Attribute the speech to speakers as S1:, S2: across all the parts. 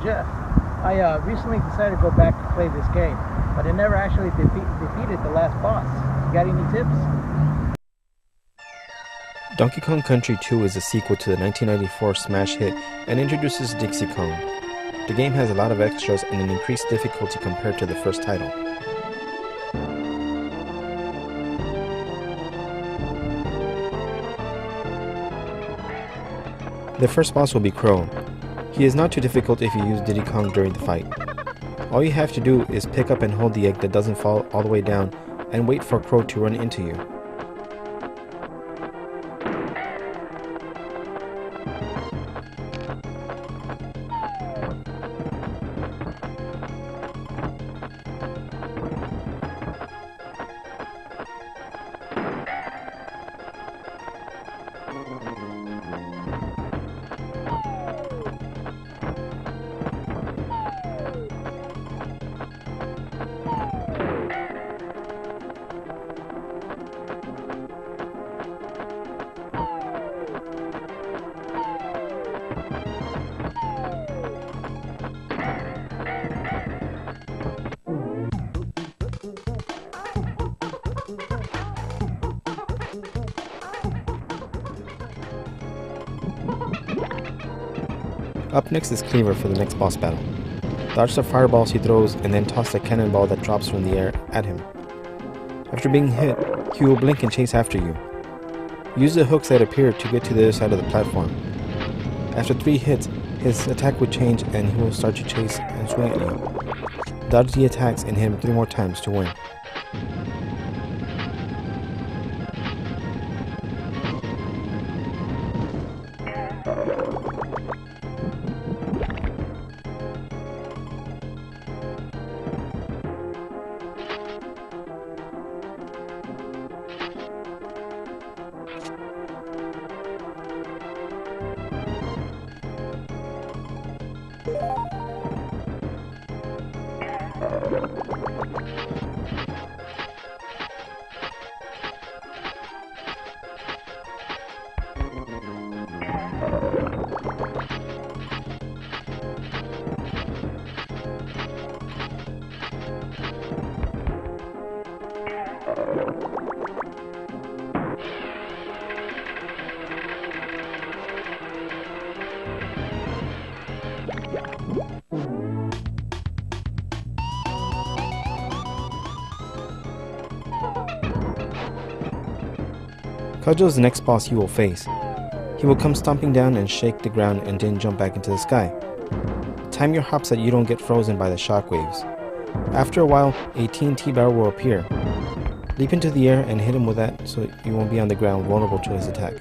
S1: Jeff. I recently decided to go back to play this game, but I never actually defeated the last boss. You got any tips?
S2: Donkey Kong Country 2 is a sequel to the 1994 smash hit and introduces Dixie Kong. The game has a lot of extras and an increased difficulty compared to the first title. The first boss will be Crow. He is not too difficult if you use Diddy Kong during the fight. All you have to do is pick up and hold the egg that doesn't fall all the way down and wait for Crow to run into you. Up next is Cleaver for the next boss battle. Dodge the fireballs he throws and then toss the cannonball that drops from the air at him. After being hit, he will blink and chase after you. Use the hooks that appear to get to the other side of the platform. After 3 hits, his attack would change and he will start to chase and swing at you. Dodge the attacks and hit him 3 more times to win. Cudgel is the next boss you will face. He will come stomping down and shake the ground and then jump back into the sky. Time your hop so that you don't get frozen by the shockwaves. After a while, a TNT barrel will appear. Leap into the air and hit him with that so you won't be on the ground vulnerable to his attack.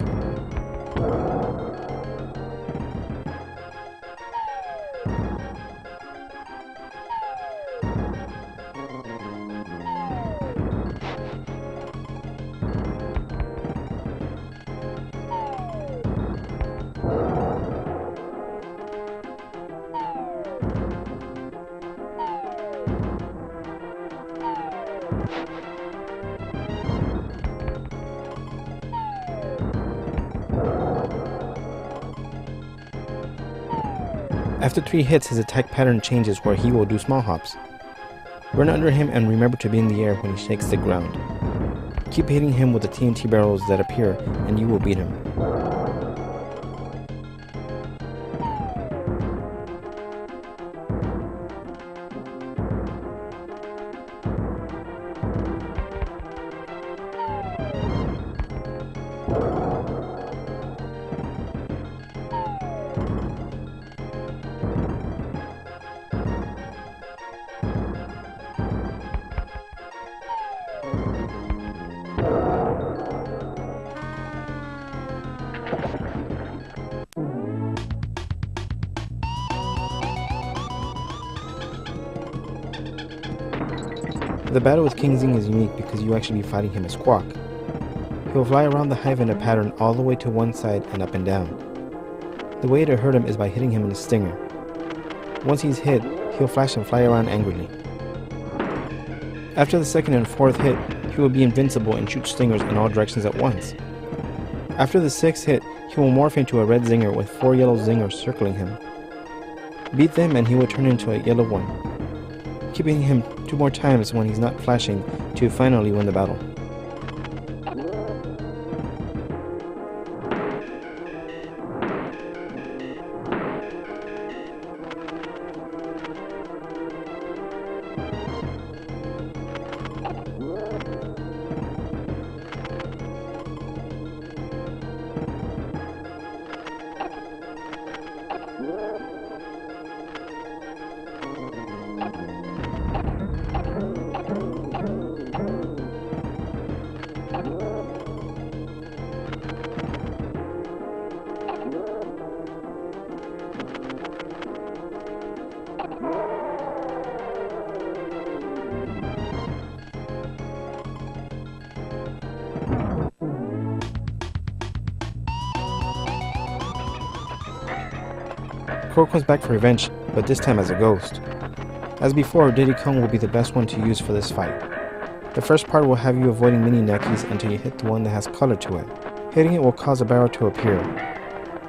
S2: After 3 hits, his attack pattern changes where he will do small hops. Run under him and remember to be in the air when he shakes the ground. Keep hitting him with the TNT barrels that appear and you will beat him. The battle with King Zing is unique because you actually be fighting him as Squawk. He will fly around the hive in a pattern all the way to one side and up and down. The way to hurt him is by hitting him in a stinger. Once he's hit, he'll flash and fly around angrily. After the 2nd and 4th hit, he will be invincible and shoot stingers in all directions at once. After the 6th hit, he will morph into a red zinger with 4 yellow zingers circling him. Beat them and he will turn into a yellow one. Keep hitting him 2 more times when he's not flashing to finally win the battle. Crow comes back for revenge, but this time as a ghost. As before, Diddy Kong will be the best one to use for this fight. The first part will have you avoiding mini neckies until you hit the one that has color to it. Hitting it will cause a barrel to appear.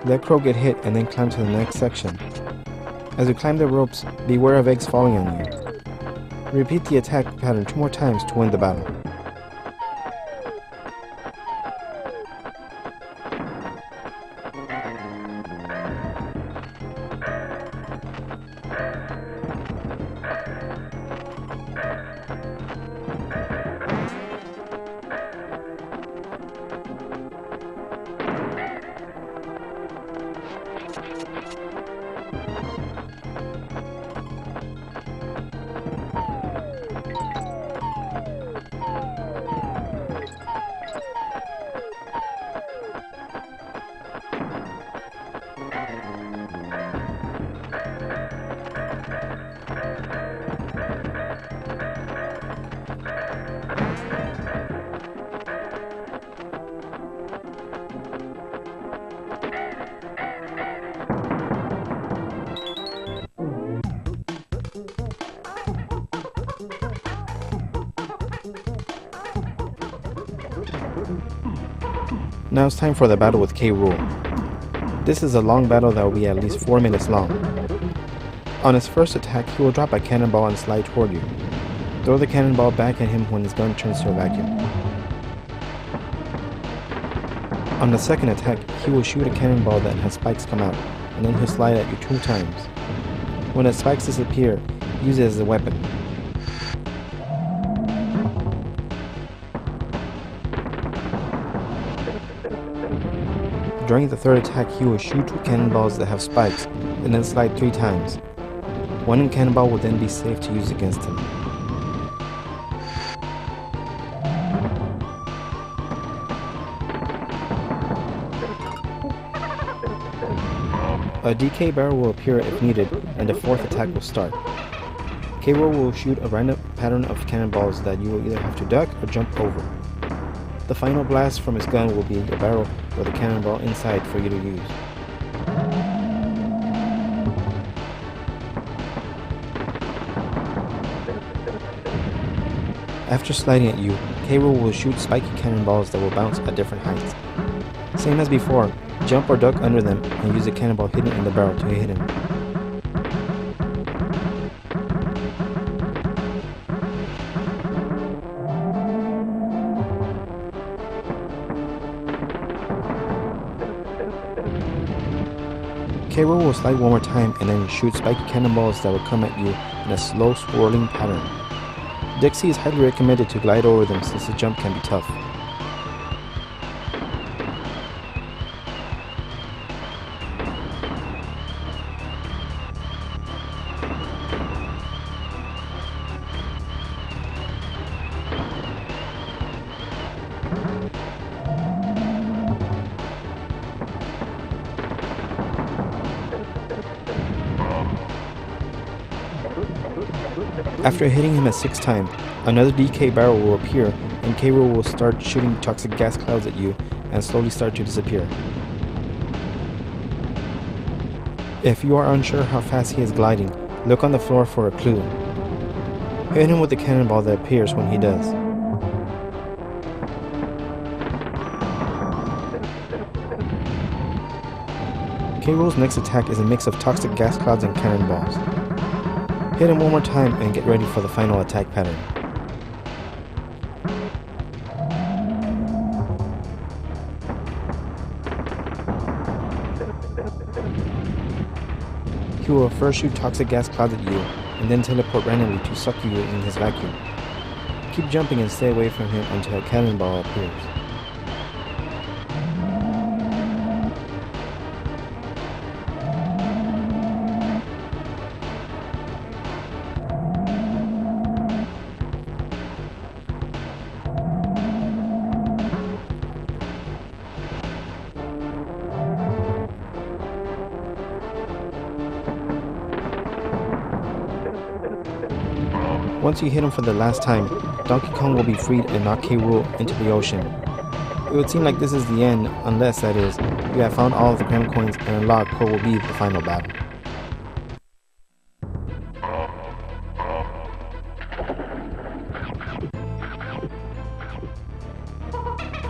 S2: Let Crow get hit and then climb to the next section. As you climb the ropes, beware of eggs falling on you. Repeat the attack pattern 2 more times to win the battle. Now it's time for the battle with K. Rool. This is a long battle that will be at least 4 minutes long. On his first attack, he will drop a cannonball and slide toward you. Throw the cannonball back at him when his gun turns to a vacuum. On the second attack, he will shoot a cannonball that has spikes come out, and then he'll slide at you 2 times. When the spikes disappear, use it as a weapon. During the third attack, he will shoot 2 cannonballs that have spikes, and then slide 3 times. One cannonball will then be safe to use against him. A DK barrel will appear if needed, and the 4th attack will start. K-Rool will shoot a random pattern of cannonballs that you will either have to duck or jump over. The final blast from his gun will be a barrel with a cannonball inside for you to use. After sliding at you, K-Rool will shoot spiky cannonballs that will bounce at different heights. Same as before, jump or duck under them and use a cannonball hidden in the barrel to hit him. K-Rool will slide 1 more time and then shoot spiky cannonballs that will come at you in a slow swirling pattern. Dixie is highly recommended to glide over them since the jump can be tough. After hitting him a 6th time, another DK barrel will appear and K-Rool will start shooting toxic gas clouds at you and slowly start to disappear. If you are unsure how fast he is gliding, look on the floor for a clue. Hit him with the cannonball that appears when he does. K-Rool's next attack is a mix of toxic gas clouds and cannonballs. Hit him one more time and get ready for the final attack pattern. He will first shoot toxic gas clouds at you, and then teleport randomly to suck you in his vacuum. Keep jumping and stay away from him until a cannonball appears. Once you hit him for the last time, Donkey Kong will be freed and knock K-Rool into the ocean. It would seem like this is the end, unless, that is, you have found all of the crown coins and unlocked what will be the final battle.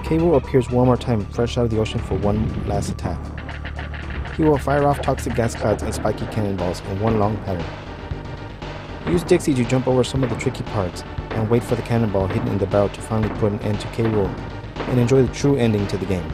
S2: K-Rool appears one more time fresh out of the ocean for one last attack. He will fire off toxic gas clouds and spiky cannonballs in one long pattern. Use Dixie to jump over some of the tricky parts and wait for the cannonball hidden in the barrel to finally put an end to K-Rool and enjoy the true ending to the game.